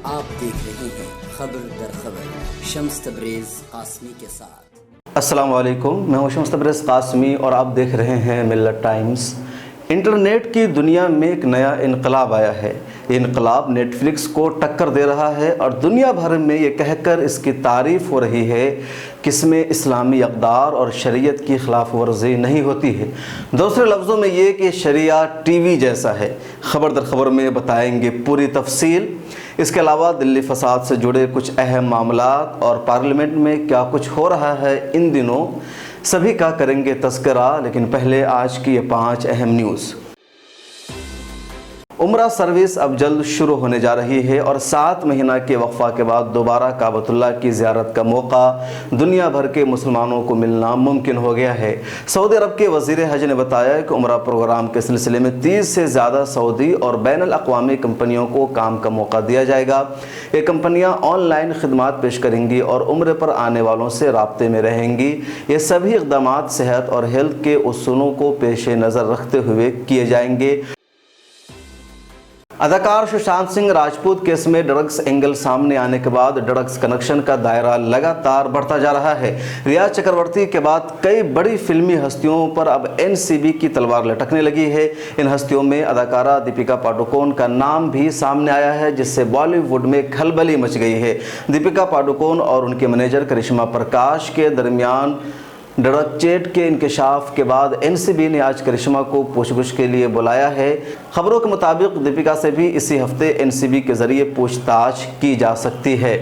آپ دیکھ رہے ہیں خبر در خبر شمس تبریز قاسمی کے ساتھ۔ السلام علیکم، میں ہوں شمس تبریز قاسمی اور آپ دیکھ رہے ہیں ملت ٹائمز۔ انٹرنیٹ کی دنیا میں ایک نیا انقلاب آیا ہے۔ یہ انقلاب نیٹ فلکس کو ٹکر دے رہا ہے اور دنیا بھر میں یہ کہہ کر اس کی تعریف ہو رہی ہے کہ اس میں اسلامی اقدار اور شریعت کی خلاف ورزی نہیں ہوتی ہے۔ دوسرے لفظوں میں یہ کہ شریعہ ٹی وی جیسا ہے۔ خبر در خبر میں بتائیں گے پوری تفصیل۔ اس کے علاوہ دلی فساد سے جڑے کچھ اہم معاملات اور پارلیمنٹ میں کیا کچھ ہو رہا ہے ان دنوں، سبھی کا کریں گے تذکرہ، لیکن پہلے آج کی یہ 5 اہم نیوز۔ عمرہ سروس اب جلد شروع ہونے جا رہی ہے اور 7 مہینہ کے وقفہ کے بعد دوبارہ کعبۃ اللہ کی زیارت کا موقع دنیا بھر کے مسلمانوں کو ملنا ممکن ہو گیا ہے۔ سعودی عرب کے وزیر حج نے بتایا کہ عمرہ پروگرام کے سلسلے میں 30 سے زیادہ سعودی اور بین الاقوامی کمپنیوں کو کام کا موقع دیا جائے گا۔ یہ کمپنیاں آن لائن خدمات پیش کریں گی اور عمرے پر آنے والوں سے رابطے میں رہیں گی۔ یہ سبھی اقدامات صحت اور ہیلتھ کے اصولوں کو پیش نظر رکھتے ہوئے کیے جائیں گے۔ اداکار سشانت سنگھ راجپوت کیس میں ڈرگس اینگل سامنے آنے کے بعد ڈرگس کنکشن کا دائرہ لگاتار بڑھتا جا رہا ہے۔ ریا چکرورتی کے بعد کئی بڑی فلمی ہستیوں پر اب NCB کی تلوار لٹکنے لگی ہے۔ ان ہستیوں میں اداکارہ دیپیکا پاڈوکون کا نام بھی سامنے آیا ہے، جس سے بالی ووڈ میں کھلبلی مچ گئی ہے۔ دیپیکا پاڈوکون اور ان کے مینیجر کرشمہ پرکاش کے درمیان ڈرگ چیٹ کے انکشاف کے بعد NCB نے آج کرشمہ کو پوچھ گچھ کے لیے بلایا ہے۔ خبروں کے مطابق دیپیکا سے بھی اسی ہفتے NCB کے ذریعے پوچھ تاچھ کی جا سکتی ہے۔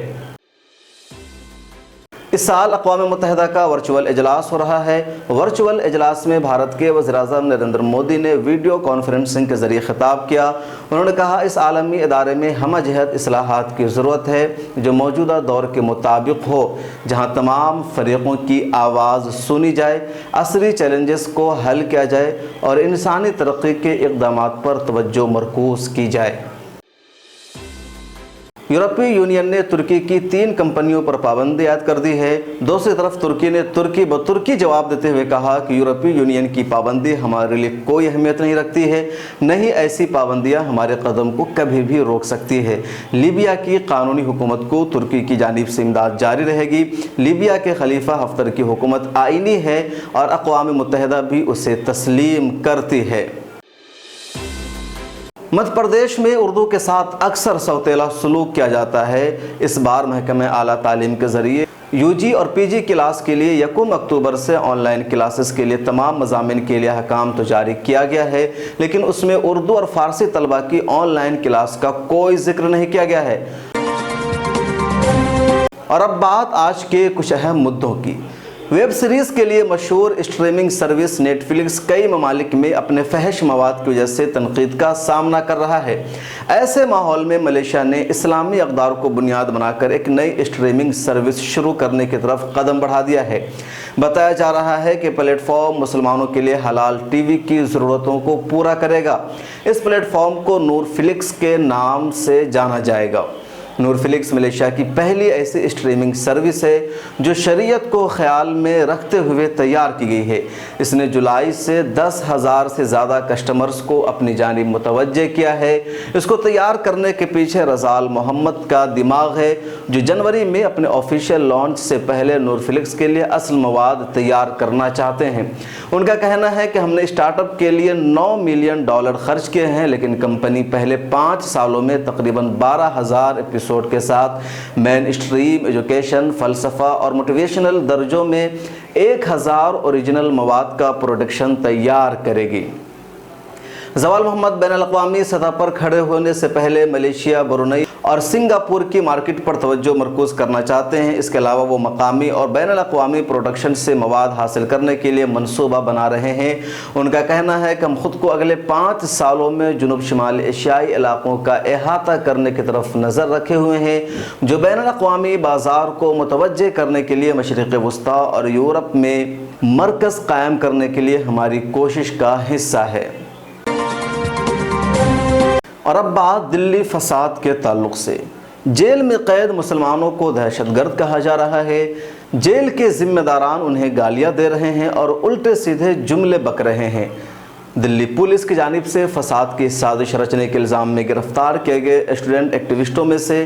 اس سال اقوام متحدہ کا ورچوئل اجلاس ہو رہا ہے۔ ورچوئل اجلاس میں بھارت کے وزیر اعظم نریندر مودی نے ویڈیو کانفرنسنگ کے ذریعے خطاب کیا۔ انہوں نے کہا اس عالمی ادارے میں ہمہ جہت اصلاحات کی ضرورت ہے جو موجودہ دور کے مطابق ہو، جہاں تمام فریقوں کی آواز سنی جائے، عصری چیلنجز کو حل کیا جائے اور انسانی ترقی کے اقدامات پر توجہ مرکوز کی جائے۔ یورپی یونین نے ترکی کی 3 کمپنیوں پر پابندی عائد کر دی ہے۔ دوسری طرف ترکی نے ترکی بترکی جواب دیتے ہوئے کہا کہ یورپی یونین کی پابندی ہمارے لیے کوئی اہمیت نہیں رکھتی ہے، نہیں ایسی پابندیاں ہمارے قدم کو کبھی بھی روک سکتی ہے۔ لیبیا کی قانونی حکومت کو ترکی کی جانب سے امداد جاری رہے گی۔ لیبیا کے خلیفہ حفتر کی حکومت آئینی ہے اور اقوام متحدہ بھی اسے تسلیم کرتی ہے۔ مدھیہ پردیش میں اردو کے ساتھ اکثر سوتیلا سلوک کیا جاتا ہے۔ اس بار محکمہ اعلیٰ تعلیم کے ذریعے UG اور PG کلاس کے لیے 1 اکتوبر سے آن لائن کلاسز کے لیے تمام مضامین کے لیے احکام تو جاری کیا گیا ہے، لیکن اس میں اردو اور فارسی طلبہ کی آن لائن کلاس کا کوئی ذکر نہیں کیا گیا ہے۔ اور اب بات آج کے کچھ اہم مدعوں کی۔ ویب سیریز کے لیے مشہور اسٹریمنگ سروس نیٹ فلکس کئی ممالک میں اپنے فحش مواد کی وجہ سے تنقید کا سامنا کر رہا ہے۔ ایسے ماحول میں ملیشیا نے اسلامی اقدار کو بنیاد بنا کر ایک نئی اسٹریمنگ سروس شروع کرنے کی طرف قدم بڑھا دیا ہے۔ بتایا جا رہا ہے کہ پلیٹ فارم مسلمانوں کے لیے حلال ٹی وی کی ضرورتوں کو پورا کرے گا۔ اس پلیٹ فارم کو نور فلکس کے نام سے جانا جائے گا۔ نور فلکس ملیشیا کی پہلی ایسی اسٹریمنگ سروس ہے جو شریعت کو خیال میں رکھتے ہوئے تیار کی گئی ہے۔ اس نے جولائی سے 10,000 سے زیادہ کسٹمرز کو اپنی جانب متوجہ کیا ہے۔ اس کو تیار کرنے کے پیچھے رضال محمد کا دماغ ہے، جو جنوری میں اپنے آفیشیل لانچ سے پہلے نور فلکس کے لیے اصل مواد تیار کرنا چاہتے ہیں۔ ان کا کہنا ہے کہ ہم نے اسٹارٹ اپ کے لیے $9 ملین خرچ کیے ہیں، لیکن کمپنی پہلے 5 سالوں میں تقریباً 12,000 ایپیسوڈ کے ساتھ مین اسٹریم، ایجوکیشن، فلسفہ اور موٹیویشنل درجوں میں 1000 اوریجنل مواد کا پروڈکشن تیار کرے گی۔ زوال محمد بین الاقوامی سطح پر کھڑے ہونے سے پہلے ملیشیا، برونئی اور سنگاپور کی مارکیٹ پر توجہ مرکوز کرنا چاہتے ہیں۔ اس کے علاوہ وہ مقامی اور بین الاقوامی پروڈکشن سے مواد حاصل کرنے کے لیے منصوبہ بنا رہے ہیں۔ ان کا کہنا ہے کہ ہم خود کو اگلے 5 سالوں میں جنوب شمال ایشیائی علاقوں کا احاطہ کرنے کی طرف نظر رکھے ہوئے ہیں، جو بین الاقوامی بازار کو متوجہ کرنے کے لیے مشرق وسطیٰ اور یورپ میں مرکز قائم کرنے کے لیے ہماری کوشش کا حصہ ہے۔ اور اب بات دلی فساد کے تعلق سے۔ جیل میں قید مسلمانوں کو دہشت گرد کہا جا رہا ہے۔ جیل کے ذمہ داران انہیں گالیاں دے رہے ہیں اور الٹے سیدھے جملے بک رہے ہیں۔ दिल्ली पुलिस की जानिब से फसाद की साजिश रचने के इल्ज़ाम में गिरफ्तार किए गए स्टूडेंट एक्टिविस्टों में से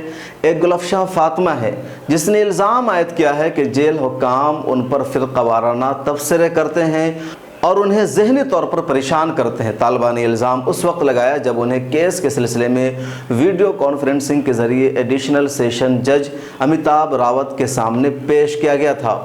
एक गुलफशां फातिमा है, जिसने इल्ज़ाम आयद किया है कि जेल हुक्काम उन पर फ़िरक़ावाराना तबसरे करते हैं और उन्हें ज़हनी तौर पर परेशान करते हैं। तालिबान ने इल्ज़ाम उस वक्त लगाया जब उन्हें केस के सिलसिले में वीडियो कॉन्फ्रेंसिंग के ज़रिए एडिशनल सेशन जज अमिताभ रावत के सामने पेश किया गया था।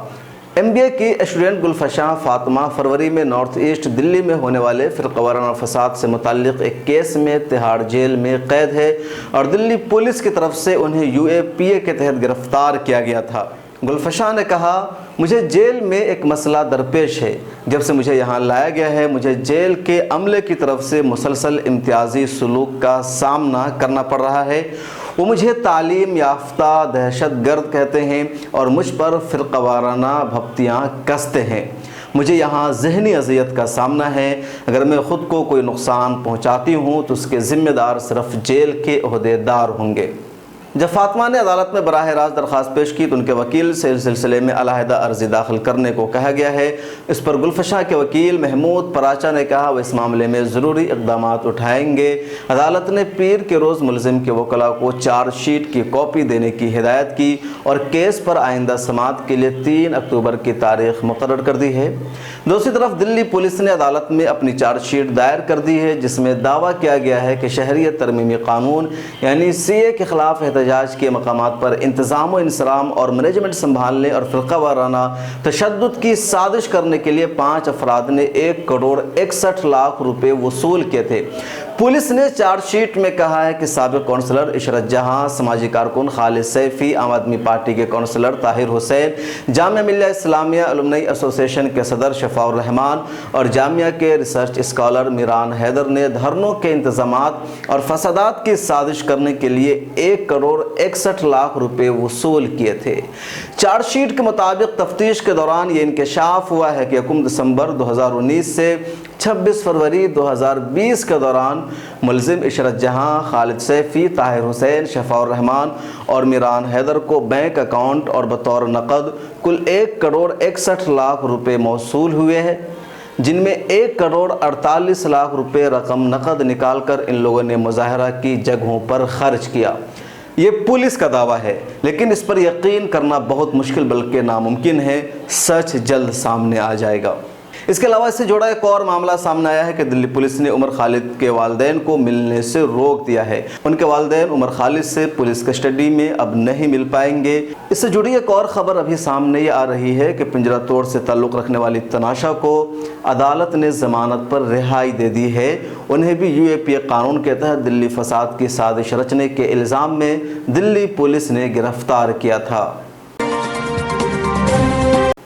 MBA की स्टूडेंट गुलफशां फातिमा फरवरी में नॉर्थ ईस्ट दिल्ली में होने वाले फ़िरक़ावाराना फसाद से मुताल्लिक़ एक केस में तिहाड़ जेल में क़ैद है और दिल्ली पुलिस की तरफ से उन्हें UAPA के तहत गिरफ़्तार किया गया था। गुलफशां ने कहा, मुझे जेल में एक मसला दरपेश है। जब से मुझे यहाँ लाया गया है, मुझे जेल के अमले की तरफ से मुसलसल इम्तियाज़ी सलूक का सामना करना पड़ रहा है। वो मुझे तालीम याफ्ता दहशतगर्द कहते हैं और मुझ पर फ़िरक़ावाराना भपतियाँ कसते हैं। मुझे यहाँ ज़हनी अज़ियत का सामना है। अगर मैं ख़ुद को कोई नुकसान पहुँचाती हूँ तो उसके ज़िम्मेदार सिर्फ जेल के ओहदेदार होंगे। जब फातिमा ने अदालत में बराह रास्त दरख्वास्त पेश की तो उनके वकील से इस सिलसिले में अलहदा अर्ज़ी दाखिल करने को कहा गया है। इस पर गुलफशां के वकील महमूद पराचा ने कहा वह इस मामले में ज़रूरी इक़दामात उठाएंगे। अदालत ने पीर के रोज़ मुलज़िम के वकला को चार्जशीट की कॉपी देने की हिदायत की और केस पर आइंदा समाअत के लिए 3 अक्टूबर की तारीख मुकर्रर कर दी है। दूसरी तरफ दिल्ली पुलिस ने अदालत में अपनी चार्जशीट दायर कर दी है, जिसमें दावा किया गया है कि शहरियत तरमीमी कानून यानी CA के ख़िलाफ़ एहतजाज के मकामात पर इंतज़ाम व इंसराम और मैनेजमेंट संभालने और फ़िरक़ावाराना तशद्दुद की साजिश करने के लिए 5 अफराद ने 1 करोड़ 61 लाख रुपए वसूल किए थे। पुलिस ने चार्जशीट में कहा है कि साबिक़ कौंसलर इशरत जहां, समाजी कारकुन खालिद सैफ़ी, आम आदमी पार्टी के कौंसलर ताहिर हुसैन, जामिया मिल्लिया इस्लामिया अलुमनी एसोसिएशन के सदर शफ़ाउर रहमान और जामिया के रिसर्च स्कॉलर मीरान हैदर ने धरनों के इंतज़ामात और फसादात की साजिश करने के लिए 1 करोड़ 61 लाख रुपए वसूल किए थे। चार्जशीट के मुताबिक तफ्तीश के दौरान ये इंकशाफ हुआ है कि 1 दिसंबर 2019 से 26 फरवरी 2020 के दौरान मुलज़िम इशरत जहां, खालिद सैफ़ी, ताहिर हुसैन, शफ़ाउर रहमान और मीरान हैदर को बैंक अकाउंट और बतौर नकद कुल 1 करोड़ 61 लाख रुपए मौसूल हुए हैं, जिनमें 1 करोड़ 48 लाख रुपए रकम नकद निकाल कर इन लोगों ने मुजाहरा की जगहों पर खर्च किया। ये पुलिस का दावा है, लेकिन इस पर यकीन करना बहुत मुश्किल बल्कि नामुमकिन है। सच जल्द सामने आ जाएगा। इसके अलावा इससे जुड़ा एक और मामला सामने आया है कि दिल्ली पुलिस ने उमर खालिद के वालिदैन को मिलने से रोक दिया है। उनके वालिदैन उमर खालिद से पुलिस कस्टडी में अब नहीं मिल पाएंगे। इससे जुड़ी एक और ख़बर अभी सामने ये आ रही है कि पिंजरा तोड़ से ताल्लुक़ रखने वाली तनाशा को अदालत ने ज़मानत पर रिहाई दे दी है। उन्हें भी UAPA कानून के तहत दिल्ली फसाद की साजिश रचने के इल्ज़ाम में दिल्ली पुलिस ने गिरफ्तार किया था।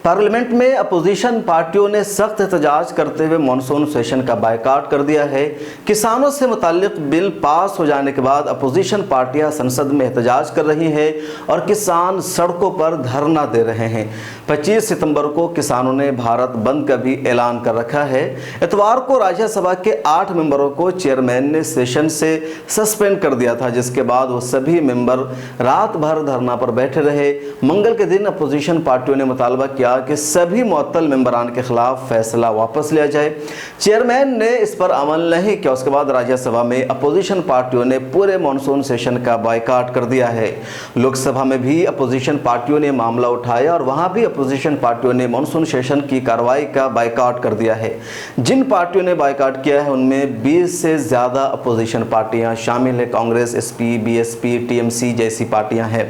पार्लियामेंट में अपोजिशन पार्टियों ने सख्त एहतजाज करते हुए मानसून सेशन का बायकाट कर दिया है। किसानों से मुताल्लिक बिल पास हो जाने के बाद अपोजिशन पार्टियां संसद में एहतजाज कर रही हैं और किसान सड़कों पर धरना दे रहे हैं। 25 सितंबर को किसानों ने भारत बंद का भी ऐलान कर रखा है। इतवार को राज्यसभा के 8 मेंबरों को चेयरमैन ने सेशन से सस्पेंड कर दिया था, जिसके बाद वो सभी मेंबर रात भर धरना पर बैठे रहे। मंगल के दिन अपोजिशन पार्टियों ने मुतालबा किया कि सभी मुअत्तल मेंबरान के खिलाफ फैसला वापस लिया जाए। चेयरमैन ने इस पर अमल नहीं किया। उसके बाद राज्यसभा में अपोजिशन पार्टियों ने पूरे मानसून सेशन का बायकाट कर दिया है। लोकसभा में भी अपोजिशन पार्टियों ने मामला उठाया और वहां भी अपोजिशन पार्टियों ने मानसून सेशन की कार्रवाई का बायकाट कर दिया है। जिन पार्टियों ने बायकाट किया है उनमें 20 से ज़्यादा अपोजिशन पार्टियां शामिल है। कांग्रेस, SP, BSP, TMC जैसी पार्टियां हैं।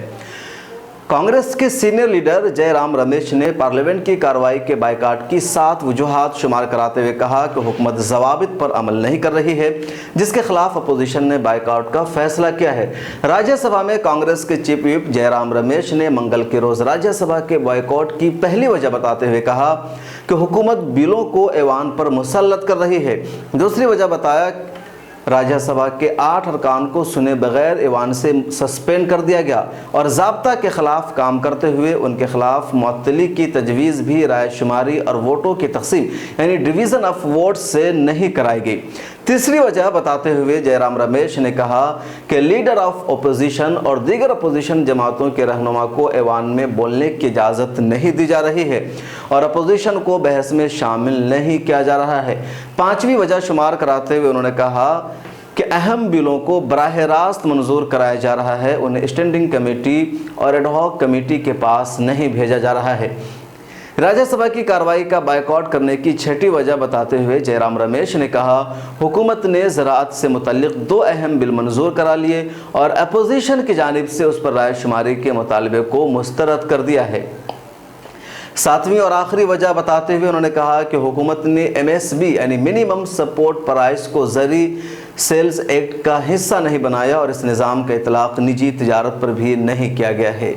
कांग्रेस के सीनियर लीडर जयराम रमेश ने पार्लियामेंट की कार्रवाई के बायकाट की 7 वजूहात शुमार कराते हुए कहा कि हुकूमत ज़वाबित पर अमल नहीं कर रही है, जिसके खिलाफ अपोजिशन ने बायकाट का फैसला किया है। राज्यसभा में कांग्रेस के चीफ व्हिप जयराम रमेश ने मंगल के रोज़ राज्यसभा के बायकाट की पहली वजह बताते हुए कहा कि हुकूमत बिलों को ऐवान पर मुसल्लत कर रही है। दूसरी वजह बताया राज्यसभा के 8 अरकान को सुने बगैर ऐवान से सस्पेंड कर दिया गया और ज़ाब्ता के ख़िलाफ़ काम करते हुए उनके खिलाफ मुअत्तली की तजवीज़ भी राय शुमारी और वोटों की तकसीम यानी डिवीज़न ऑफ वोट से नहीं कराई गई। तीसरी वजह बताते हुए जयराम रमेश ने कहा कि लीडर ऑफ अपोजिशन और दीगर अपोजिशन जमातों के रहनुमा को ऐवान में बोलने की इजाज़त नहीं दी जा रही है और अपोजिशन को बहस में शामिल नहीं किया जा रहा है। पांचवी वजह शुमार कराते हुए उन्होंने कहा कि अहम बिलों को बराह रास्त मंजूर कराया जा रहा है, उन्हें स्टैंडिंग कमेटी और एडहॉक कमेटी के पास नहीं भेजा जा रहा है। राज्यसभा की कार्रवाई का बायकॉट करने की छठी वजह बताते हुए जयराम रमेश ने कहा, हुकूमत ने ज़राअत से मुतल्लिक 2 अहम बिल मंजूर करा लिए और अपोजिशन की जानिब से उस पर राय शुमारी के मुतालबे को मुस्तरद कर दिया है। सातवीं और आखिरी वजह बताते हुए उन्होंने कहा कि हुकूमत ने MSB यानी मिनिमम सपोर्ट प्राइस को ज़री सेल्स एक्ट का हिस्सा नहीं बनाया और इस निज़ाम का इतलाक़ निजी तिजारत पर भी नहीं किया गया है।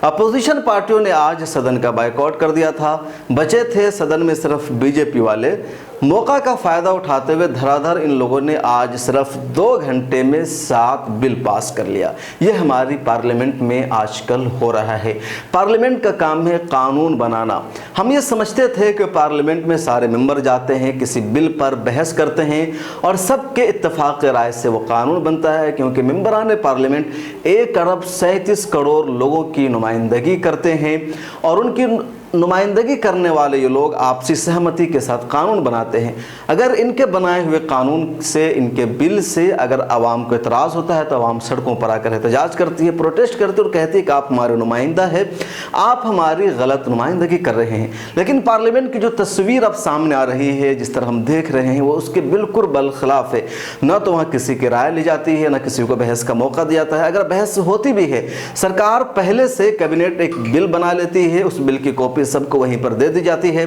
अपोजिशन पार्टियों ने आज सदन का बायकॉट कर दिया था। बचे थे सदन में सिर्फ बीजेपी वाले। मौका का फ़ायदा उठाते हुए धराधर इन लोगों ने आज सिर्फ 2 घंटे में 7 बिल पास कर लिया। ये हमारी पार्लियामेंट में आजकल हो रहा है। पार्लियामेंट का काम है कानून बनाना। हम ये समझते थे कि पार्लियामेंट में सारे मेंबर जाते हैं, किसी बिल पर बहस करते हैं और सबके इत्तेफाक राय से वो कानून बनता है, क्योंकि मेंबरान पार्लियामेंट 1 अरब 37 करोड़ लोगों की नुमाइंदगी करते हैं और उनकी नुमाइंदगी करने वाले ये लोग आपसी सहमति के साथ कानून बनाते हैं। अगर इनके बनाए हुए कानून से, इनके बिल से अगर आवाम को इतराज़ होता है तो आवाम सड़कों पर आकर एहतजाज करती है, प्रोटेस्ट करती है और कहती है कि आप हमारे नुमाइंदा है, आप हमारी गलत नुमाइंदगी कर रहे हैं। लेकिन पार्लियामेंट की जो तस्वीर अब सामने आ रही है, जिस तरह हम देख रहे हैं, वो उसके बिल्कुल बलखिलाफ़ है। न तो वहाँ किसी की राय ली जाती है, न किसी को बहस का मौका दिया जाता है। अगर बहस होती भी है, सरकार पहले से कैबिनेट एक बिल बना लेती है, उस बिल की कॉपी सबको वहीं पर दे दी जाती है।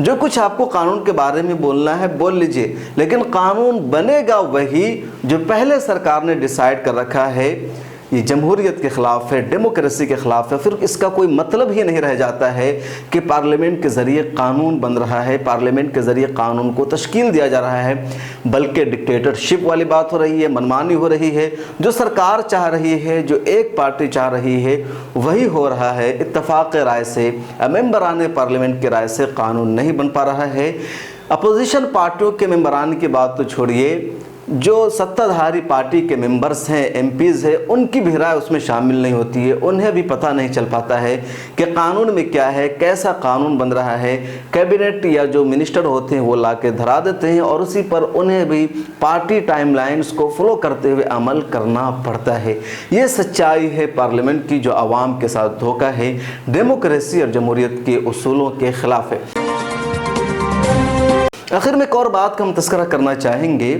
जो कुछ आपको कानून के बारे में बोलना है बोल लीजिए, लेकिन कानून बनेगा वही जो पहले सरकार ने डिसाइड कर रखा है। ये जमहूरियत के ख़िलाफ़ है, डेमोक्रेसी के ख़िलाफ़ है। फिर इसका कोई मतलब ही नहीं रह जाता है कि पार्लियामेंट के ज़रिए कानून बन रहा है, पार्लियामेंट के ज़रिए कानून को तश्कील दिया जा रहा है, बल्कि डिक्टेटरशिप वाली बात हो रही है, मनमानी हो रही है। जो सरकार चाह रही है, जो एक पार्टी चाह रही है, वही हो रहा है। इत्तफाक़ राय से, मेंबरान पार्लियामेंट की राय से कानून नहीं बन पा रहा है। अपोजिशन पार्टियों के मेंबरान की बात तो छोड़िए, जो सत्ताधारी पार्टी के मेंबर्स हैं, MPs हैं, उनकी भी राय उसमें शामिल नहीं होती है। उन्हें भी पता नहीं चल पाता है कि कानून में क्या है, कैसा कानून बन रहा है। कैबिनेट या जो मिनिस्टर होते हैं वो ला के धरा देते हैं और उसी पर उन्हें भी पार्टी टाइमलाइंस को फॉलो करते हुए अमल करना पड़ता है। ये सच्चाई है पार्लियामेंट की, जो आवाम के साथ धोखा है, डेमोक्रेसी और जमहूरियत के उसूलों के ख़िलाफ़ है। आखिर में एक और बात का हम तस्करा करना चाहेंगे।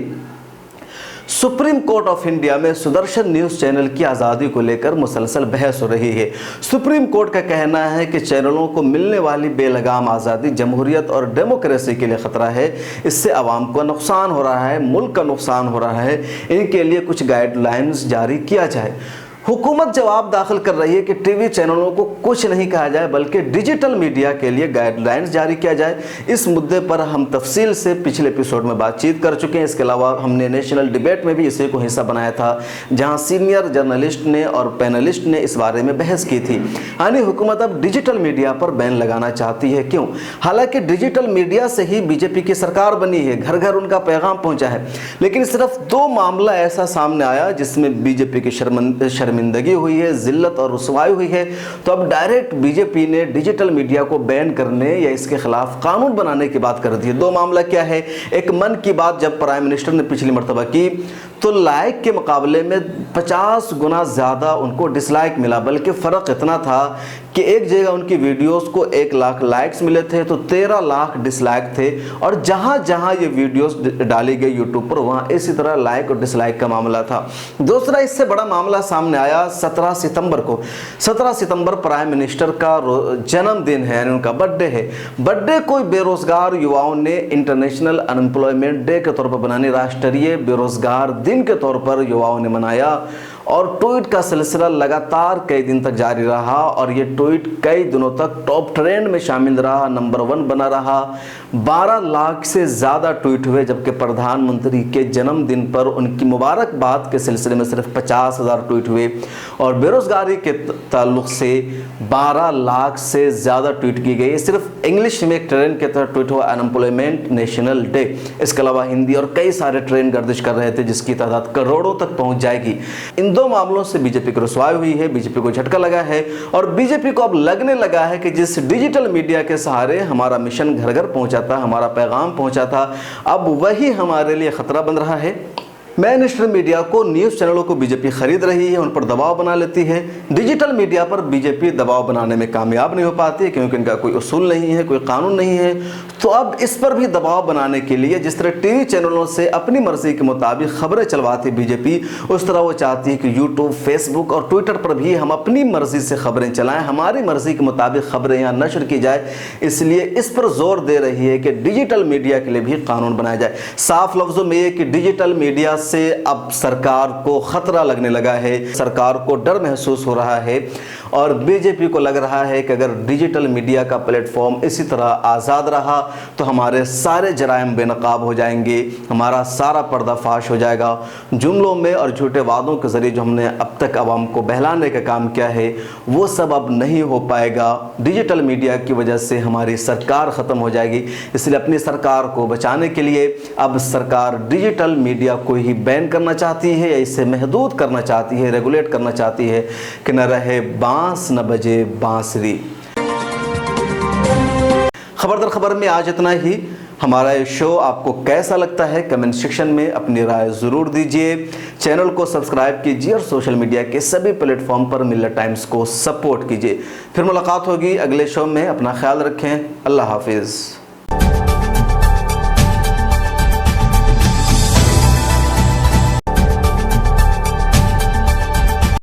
सुप्रीम कोर्ट ऑफ इंडिया में सुदर्शन न्यूज़ चैनल की आज़ादी को लेकर मुसलसल बहस हो रही है। सुप्रीम कोर्ट का कहना है कि चैनलों को मिलने वाली बेलगाम आज़ादी जमहूरियत और डेमोक्रेसी के लिए ख़तरा है। इससे आवाम को नुकसान हो रहा है, मुल्क का नुकसान हो रहा है। इनके लिए कुछ गाइडलाइंस जारी किया जाए। हुकूमत जवाब दाखिल कर रही है कि टीवी चैनलों को कुछ नहीं कहा जाए, बल्कि डिजिटल मीडिया के लिए गाइडलाइंस जारी किया जाए। इस मुद्दे पर हम तफसील से पिछले एपिसोड में बातचीत कर चुके हैं। इसके अलावा हमने नेशनल डिबेट में भी इसी को हिस्सा बनाया था, जहां सीनियर जर्नलिस्ट ने और पैनलिस्ट ने इस बारे में बहस की थी। यानी हुकूमत अब डिजिटल मीडिया पर बैन लगाना चाहती है। क्यों? हालांकि डिजिटल मीडिया से ही बीजेपी की सरकार बनी है, घर घर उनका पैगाम पहुँचा है। लेकिन सिर्फ 2 मामला ऐसा सामने आया जिसमें बीजेपी की शर्मिंदगी हुई है, जिल्लत और रुसवाई हुई है। तो अब डायरेक्ट बीजेपी ने डिजिटल मीडिया को बैन करने या इसके खिलाफ कानून बनाने की बात कर दी है। 2 मामला क्या है? एक मन की बात जब प्राइम मिनिस्टर ने पिछली मरतबा की तो लाइक के मुकाबले में 50 गुना ज़्यादा उनको डिसलाइक मिला, बल्कि फ़र्क इतना था कि एक जगह उनकी वीडियोस को 1 लाख लाइक्स मिले थे तो 13 लाख डिसलाइक थे। और जहाँ जहाँ ये वीडियोस डाली गई यूट्यूब पर, वहाँ इसी तरह लाइक और डिसलाइक का मामला था। दूसरा इससे बड़ा मामला सामने आया 17 सितंबर को। 17 सितंबर प्राइम मिनिस्टर का जन्मदिन है, यानी उनका बर्थडे है। बर्थडे को बेरोजगार युवाओं ने इंटरनेशनल अनएम्प्लॉयमेंट डे के तौर पर बनाने, राष्ट्रीय बेरोजगार दिन के तौर पर युवाओं ने मनाया। और ट्वीट का सिलसिला लगातार कई दिन तक जारी रहा और ये ट्वीट कई दिनों तक टॉप ट्रेंड में शामिल रहा, नंबर 1 बना रहा। 12 लाख से ज़्यादा ट्वीट हुए, जबकि प्रधानमंत्री के जन्मदिन पर उनकी मुबारकबाद के सिलसिले में सिर्फ 50,000 ट्वीट हुए। और बेरोज़गारी के ताल्लुक़ से 12 लाख से ज़्यादा ट्वीट की गई। सिर्फ इंग्लिश में एक ट्रेंड के तहत ट्वीट हुआ अनएम्प्लॉयमेंट नेशनल डे। इसके अलावा हिंदी और कई सारे ट्रेंड गर्दिश कर रहे थे जिसकी तादाद करोड़ों तक पहुंच जाएगी। इन दो मामलों से बीजेपी को रुसवाई हुई है, बीजेपी को झटका लगा है और बीजेपी को अब लगने लगा है कि जिस डिजिटल मीडिया के सहारे हमारा मिशन घर घर पहुंचा था, हमारा पैगाम पहुंचा था, अब वही हमारे लिए खतरा बन रहा है। मेन स्ट्रीम मीडिया को, न्यूज़ चैनलों को बीजेपी खरीद रही है, उन पर दबाव बना लेती है। डिजिटल मीडिया पर बीजेपी दबाव बनाने में कामयाब नहीं हो पाती है क्योंकि इनका कोई उसूल नहीं है, कोई कानून नहीं है। तो अब इस पर भी दबाव बनाने के लिए जिस तरह टीवी चैनलों से अपनी मर्जी के मुताबिक खबरें चलवाती बीजेपी, उस तरह वो चाहती है कि यूट्यूब, फेसबुक और ट्विटर पर भी हम अपनी मर्जी से खबरें चलाएं, हमारी मर्जी के मुताबिक खबरें यहाँ नशर की जाए। इसलिए इस पर जोर दे रही है कि डिजिटल मीडिया के लिए भी कानून बनाया जाए। साफ लफ्ज़ों में ये कि डिजिटल मीडिया से अब सरकार को खतरा लगने लगा है, सरकार को डर महसूस हो रहा है और बीजेपी को लग रहा है कि अगर डिजिटल मीडिया का प्लेटफॉर्म इसी तरह आज़ाद रहा तो हमारे सारे जराइम बेनकाब हो जाएंगे, हमारा सारा पर्दाफाश हो जाएगा। जुमलों में और झूठे वादों के ज़रिए जो हमने अब तक आवाम को बहलाने का काम किया है वो सब अब नहीं हो पाएगा। डिजिटल मीडिया की वजह से हमारी सरकार ख़त्म हो जाएगी। इसलिए अपनी सरकार को बचाने के लिए अब सरकार डिजिटल मीडिया को ही बैन करना चाहती है या इसे महदूद करना चाहती है, रेगुलेट करना चाहती है कि न रहे बांस न बजे बांसुरी। खबर दर खबर में आज इतना ही। हमारा ये शो आपको कैसा लगता है कमेंट सेक्शन में अपनी राय ज़रूर दीजिए। चैनल को सब्सक्राइब कीजिए और सोशल मीडिया के सभी प्लेटफॉर्म पर मिल्लत टाइम्स को सपोर्ट कीजिए। फिर मुलाकात होगी अगले शो में। अपना ख्याल रखें। अल्लाह हाफिज़।